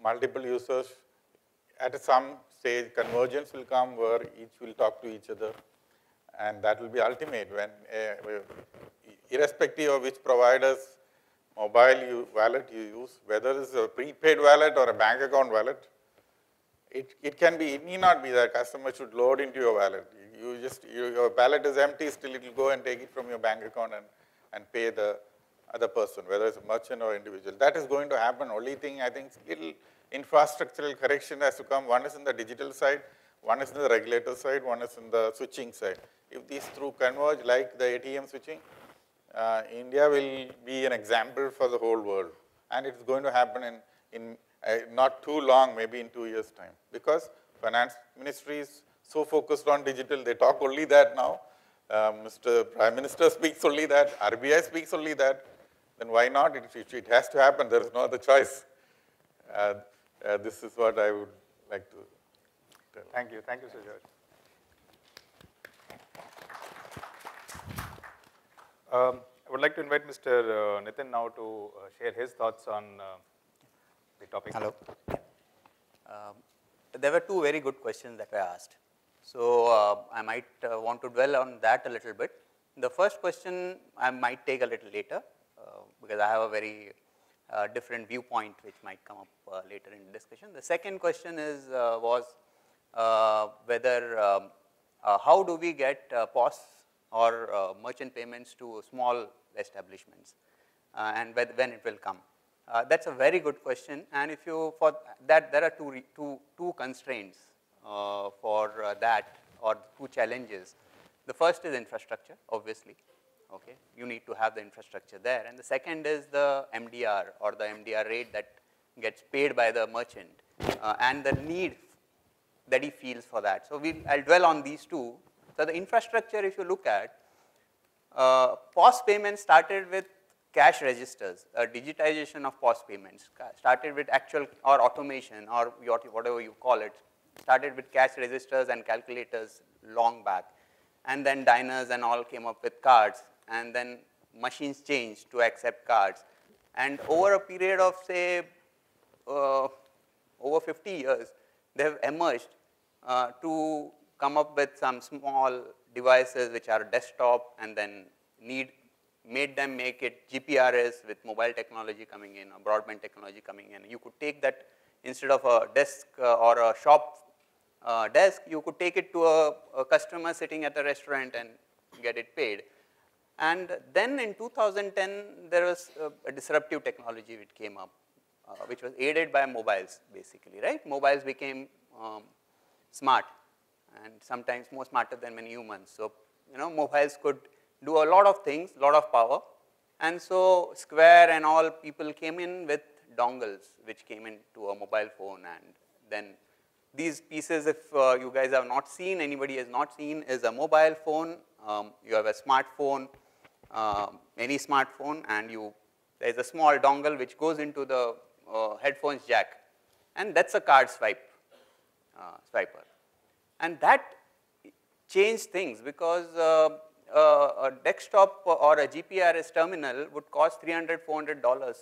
multiple users. At some stage, convergence will come where each will talk to each other, and that will be ultimate when, irrespective of which provider's mobile wallet you use, whether it's a prepaid wallet or a bank account wallet, it need not be that customer should load into your wallet. Your wallet is empty, still it will go and take it from your bank account and pay the other person, whether it's a merchant or individual. That is going to happen. Only thing, I think, little infrastructural correction has to come. One is in the digital side, one is in the regulator side, one is in the switching side. If these two converge, like the ATM switching, India will be an example for the whole world. And it's going to happen in not too long, maybe in 2 years' time. Because finance ministry is so focused on digital, they talk only that now. Mr. Prime Minister speaks only that, RBI speaks only that. Then why not? It has to happen. There is no other choice. This is what I would like to tell. Thank you, Sir George. I would like to invite Mr. Nitin now to share his thoughts on the topic. Hello. There were two very good questions that were asked. So I might want to dwell on that a little bit. The first question I might take a little later because I have a very different viewpoint which might come up later in the discussion. The second question was whether how do we get POS or merchant payments to small establishments and when it will come. That's a very good question, and if you, for that, there are two constraints for that, or two challenges. The first is infrastructure, obviously. Okay, you need to have the infrastructure there, and the second is the MDR or the MDR rate that gets paid by the merchant and the need that he feels for that. So I'll dwell on these two. So the infrastructure, if you look at, POS payments started with cash registers, digitization of POS payments, started with actual or automation or whatever you call it, started with cash registers and calculators long back. And then diners and all came up with cards, and then machines changed to accept cards. And over a period of, say, over 50 years, they have emerged to come up with some small devices which are desktop, and then made them make it GPRS with mobile technology coming in, or broadband technology coming in. You could take that instead of a desk or a shop desk, you could take it to a customer sitting at a restaurant and get it paid. And then in 2010, there was a disruptive technology which came up, which was aided by mobiles, basically, right? Mobiles became smart, and sometimes more smarter than many humans. So, mobiles could do a lot of things, a lot of power. And so Square and all people came in with dongles, which came into a mobile phone. And then these pieces, if you guys have not seen, anybody has not seen, is a mobile phone. You have a smartphone, any smartphone, and there's a small dongle which goes into the headphones jack. And that's a card swiper. And that changed things, because a desktop or a GPRS terminal would cost $300, $400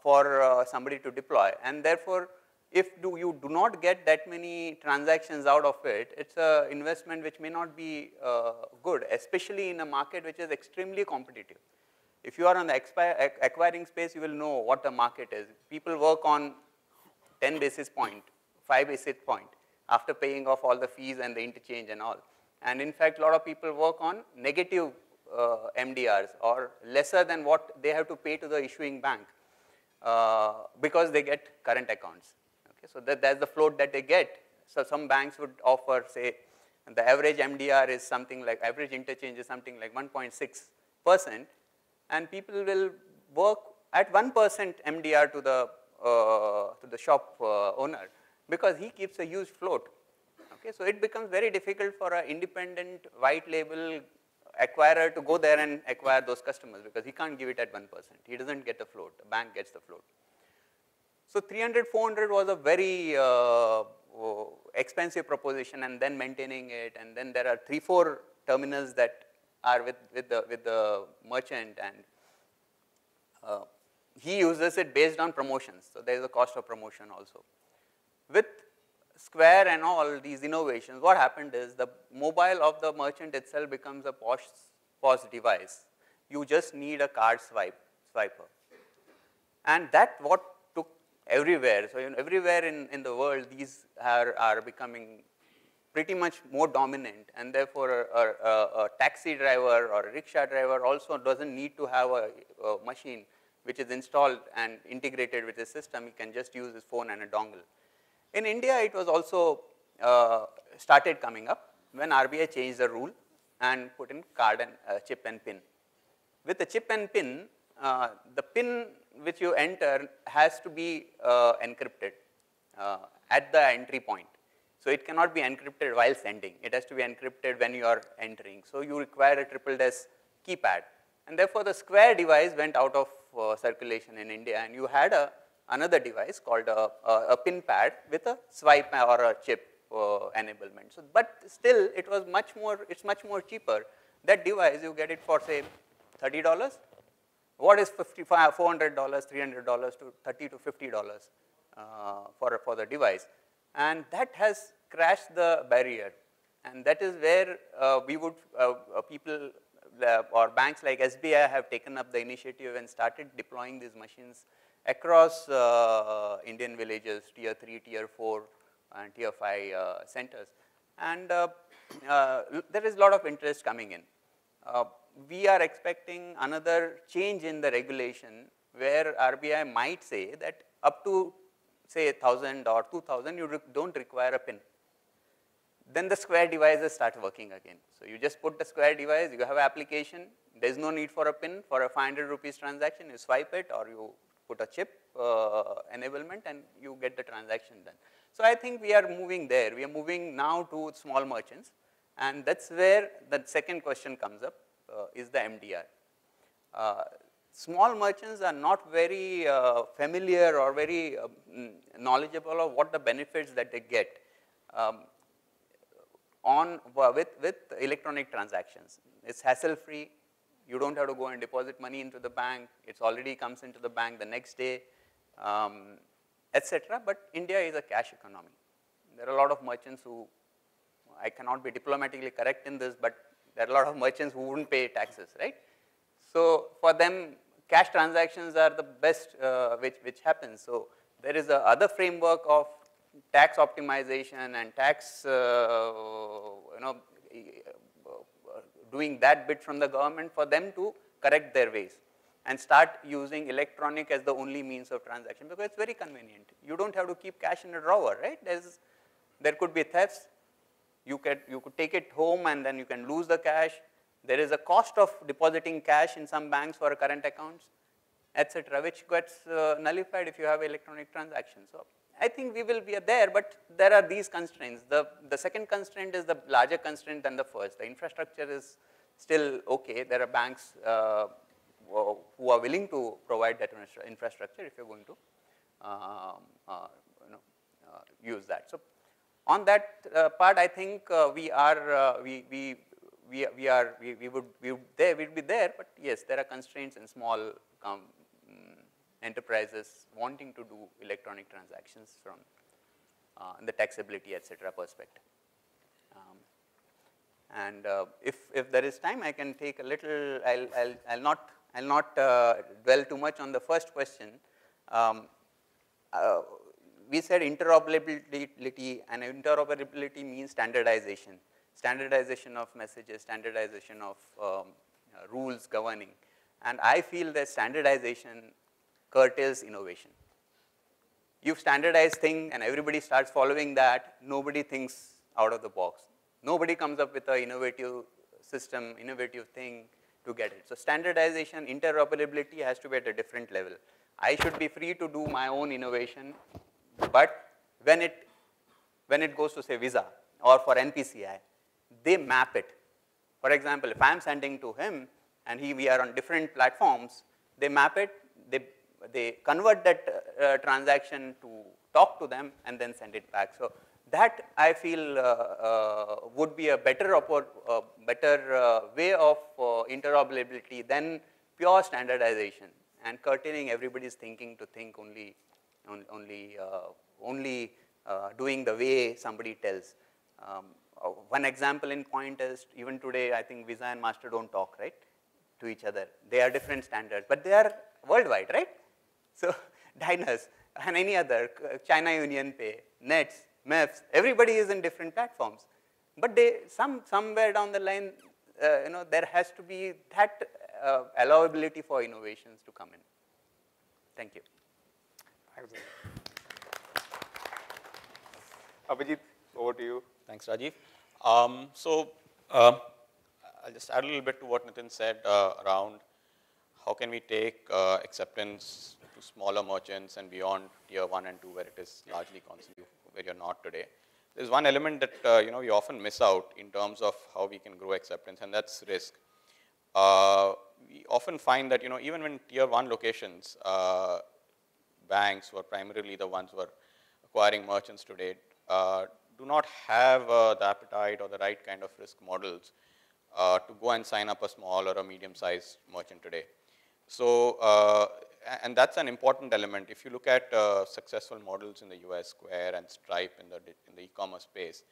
for somebody to deploy. And therefore, if you do not get that many transactions out of it, it's an investment which may not be good, especially in a market which is extremely competitive. If you are on the acquiring space, you will know what the market is. People work on 10 basis point, 5 basis point, after paying off all the fees and the interchange and all. And in fact, a lot of people work on negative MDRs, or lesser than what they have to pay to the issuing bank, because they get current accounts. Okay, so that's the float that they get. So some banks would offer, say, the average MDR is something like, average interchange is something like 1.6%, and people will work at 1% MDR to the shop owner, because he keeps a huge float. Okay, so it becomes very difficult for an independent white label acquirer to go there and acquire those customers, because he can't give it at 1%. He doesn't get the float, the bank gets the float. So 300, 400 was a very expensive proposition, and then maintaining it, and then there are 3, 4 terminals that are with the merchant, and he uses it based on promotions. So there is a cost of promotion also. With Square and all these innovations, what happened is the mobile of the merchant itself becomes a POS device. You just need a card swiper. And that what took everywhere. So everywhere in the world, these are becoming pretty much more dominant, and therefore a taxi driver or a rickshaw driver also doesn't need to have a machine which is installed and integrated with his system. He can just use his phone and a dongle. In India, it was also started coming up when RBI changed the rule and put in card and chip and pin. With the chip and pin, the pin which you enter has to be encrypted at the entry point. So it cannot be encrypted while sending. It has to be encrypted when you are entering. So you require a triple dash keypad. And therefore, the Square device went out of circulation in India, and you had another device called a pin pad with a swipe or a chip enablement. So, but still, it was much more. It's much more cheaper. That device you get it for say $30. What is $400, $300 to $30 to $50 for the device? And that has crashed the barrier. And that is where we would people or banks like SBI have taken up the initiative and started deploying these machines across Indian villages, tier 3, tier 4, and tier 5 centers. And there is a lot of interest coming in. We are expecting another change in the regulation where RBI might say that up to say 1,000 or 2,000, you don't require a pin. Then the Square devices start working again. So you just put the Square device, you have an application, there is no need for a pin. For a 500 rupees transaction, you swipe it or you put a chip enablement and you get the transaction done. So I think we are moving there. We are moving now to small merchants, and that's where the second question comes up, is the MDR. Small merchants are not very familiar or very knowledgeable of what the benefits that they get with electronic transactions. It's hassle-free. You don't have to go and deposit money into the bank. It already comes into the bank the next day, etc. But India is a cash economy. There are a lot of merchants who, I cannot be diplomatically correct in this, but there are a lot of merchants who wouldn't pay taxes, right? So for them, cash transactions are the best which happens. So there is a other framework of tax optimization and tax, doing that bit from the government for them to correct their ways and start using electronic as the only means of transaction, because it's very convenient. You don't have to keep cash in a drawer, right? There could be thefts. You could take it home and then you can lose the cash. There is a cost of depositing cash in some banks for current accounts, etc., which gets nullified if you have electronic transactions. So I think we will be there, but there are these constraints. The second constraint is the larger constraint than the first. The infrastructure is still okay. There are banks who are willing to provide that infrastructure if you're going to use that. So on that part, I think we would be there, but yes, there are constraints in small enterprises wanting to do electronic transactions from the taxability, etc. perspective. And if there is time, I can take a little. I'll not dwell too much on the first question. We said interoperability, and interoperability means standardization. Standardization of messages, standardization of rules governing. And I feel that standardization curtails innovation. You standardize thing and everybody starts following that, nobody thinks out of the box. Nobody comes up with an innovative system, innovative thing to get it. So standardization, interoperability has to be at a different level. I should be free to do my own innovation, but when it goes to say Visa or for NPCI, they map it. For example, if I'm sending to him and we are on different platforms, they map it, they convert that transaction to talk to them and then send it back. So that I feel would be a better way of interoperability than pure standardization. and curtailing everybody's thinking to think only doing the way somebody tells. One example in point is even today, I think Visa and Master don't talk, right, to each other. They are different standards, but they are worldwide, right? So Diners and any other, China Union Pay, Nets, MEFs, everybody is in different platforms. But they, somewhere down the line, there has to be that allowability for innovations to come in. Thank you. Abhijit, over to you. Thanks, Rajiv. I'll just add a little bit to what Nitin said around how can we take acceptance to smaller merchants and beyond tier 1 and 2 where it is largely concentrated, where you're not today. There's one element that we often miss out in terms of how we can grow acceptance, and that's risk. We often find that even when tier 1 locations, banks who are primarily the ones who are acquiring merchants today, do not have the appetite or the right kind of risk models to go and sign up a small or a medium-sized merchant today. So, and that's an important element. If you look at successful models in the US, Square and Stripe in the e-commerce space,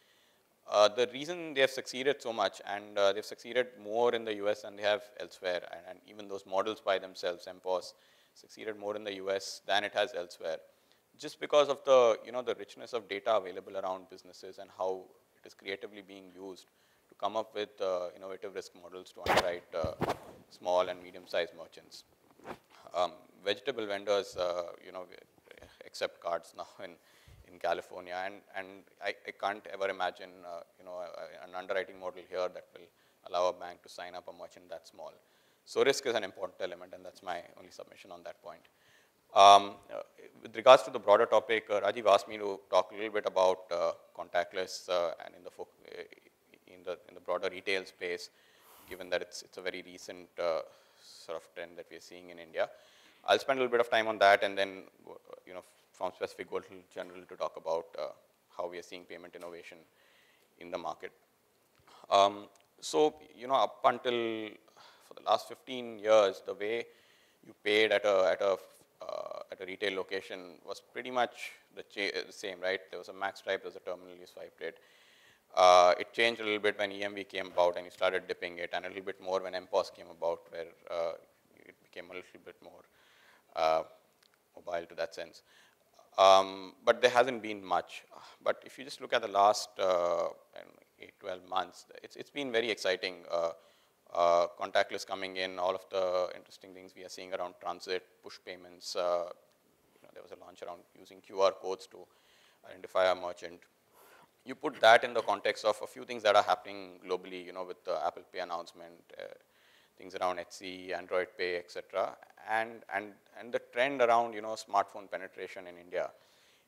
the reason they have succeeded so much, and they've succeeded more in the US than they have elsewhere, and even those models by themselves, MPOS, succeeded more in the US than it has elsewhere, just because of the the richness of data available around businesses and how it is creatively being used to come up with innovative risk models to underwrite small and medium-sized merchants. Vegetable vendors, accept cards now in California, and I can't ever imagine an underwriting model here that will allow a bank to sign up a merchant that small. So risk is an important element, and that's my only submission on that point. With regards to the broader topic, Rajiv asked me to talk a little bit about contactless and in the broader retail space, given that it's a very recent sort of trend that we're seeing in India. I'll spend a little bit of time on that, and then from specific go to general to talk about how we are seeing payment innovation in the market. So up until for the last 15 years, the way you paid at a retail location was pretty much the same, right? There was a max stripe, there was a terminal, you swiped it. It changed a little bit when EMV came about and you started dipping it, and a little bit more when MPOS came about, where it became a little bit more mobile to that sense. But there hasn't been much. But if you just look at the last 8-12 months, it's been very exciting. Contactless coming in, all of the interesting things we are seeing around transit, push payments. There was a launch around using QR codes to identify a merchant. You put that in the context of a few things that are happening globally, with the Apple Pay announcement, things around Etsy, Android Pay, etc., and the trend around smartphone penetration in India.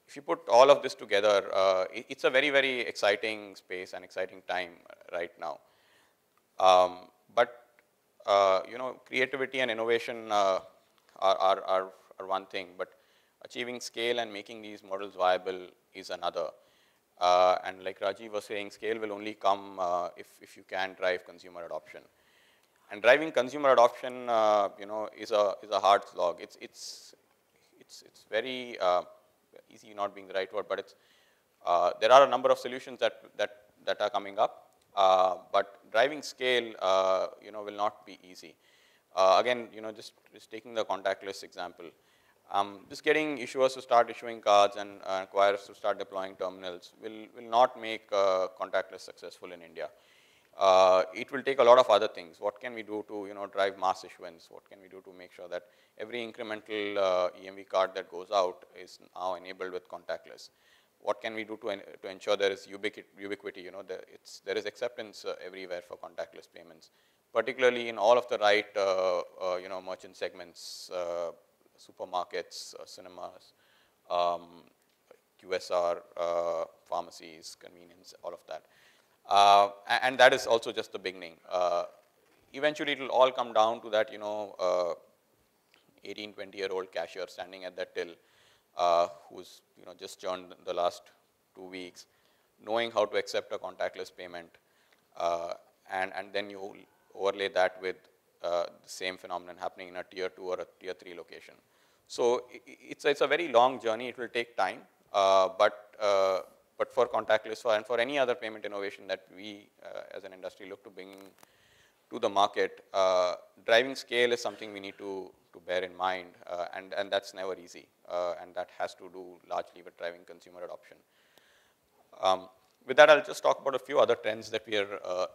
If you put all of this together, it's a very, very exciting space and exciting time right now. But creativity and innovation are one thing, but achieving scale and making these models viable is another. And like Rajiv was saying, scale will only come if you can drive consumer adoption. And driving consumer adoption, is a hard slog. It's very easy, not being the right word, but there are a number of solutions that are coming up. But driving scale, will not be easy. Again, just taking the contactless example, just getting issuers to start issuing cards and acquirers to start deploying terminals will not make contactless successful in India. It will take a lot of other things. What can we do to drive mass issuance? What can we do to make sure that every incremental EMV card that goes out is now enabled with contactless? What can we do to ensure there is ubiquity? There is acceptance everywhere for contactless payments, particularly in all of the right merchant segments, supermarkets, cinemas, QSR, pharmacies, convenience, all of that. And that is also just the beginning. Eventually, it will all come down to that 18, 20-year-old cashier standing at that till, who's just joined the last 2 weeks, knowing how to accept a contactless payment, and then you overlay that with the same phenomenon happening in a tier 2 or a tier 3 location. So it's a very long journey. It will take time, but for contactless and for any other payment innovation that we as an industry look to bring to the market, driving scale is something we need to bear in mind, and that's never easy, and that has to do largely with driving consumer adoption. With that, I'll just talk about a few other trends that we are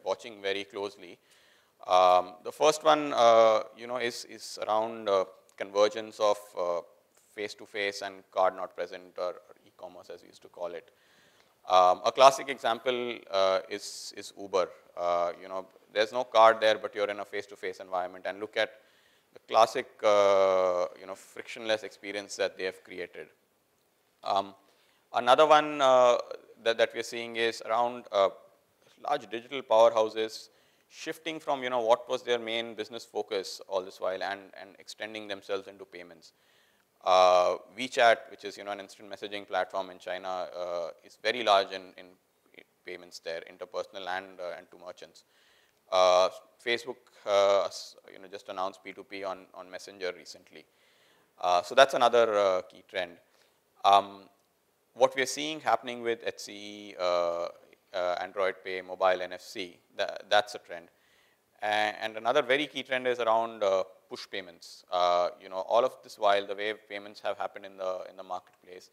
watching very closely. The first one, is around convergence of face-to-face and card not present, or e-commerce as we used to call it. A classic example is Uber. There's no card there, but you're in a face-to-face environment, and look at the classic, frictionless experience that they have created. Another one that we're seeing is around large digital powerhouses shifting from what was their main business focus all this while and extending themselves into payments. WeChat, which is an instant messaging platform in China, is very large in payments there, interpersonal and to merchants. Facebook, just announced P2P on Messenger recently. So that's another key trend. What we are seeing happening with HCE, Android Pay, mobile NFC, that's a trend. And another very key trend is around push payments. All of this while the way payments have happened in the marketplace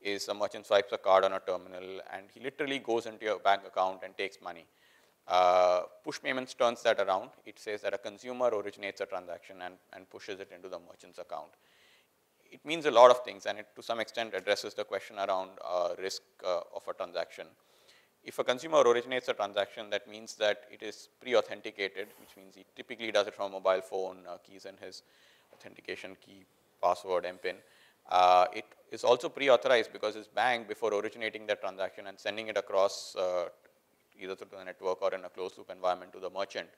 is a merchant swipes a card on a terminal and he literally goes into your bank account and takes money. Push payments turns that around. It says that a consumer originates a transaction and pushes it into the merchant's account. It means a lot of things, and it to some extent addresses the question around risk of a transaction. If a consumer originates a transaction, that means that it is pre-authenticated, which means he typically does it from a mobile phone, keys in his authentication key, password, MPIN. It is also pre-authorized because his bank, before originating that transaction and sending it across either through the network or in a closed loop environment to the merchant,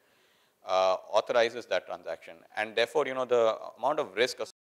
authorizes that transaction. And therefore, the amount of risk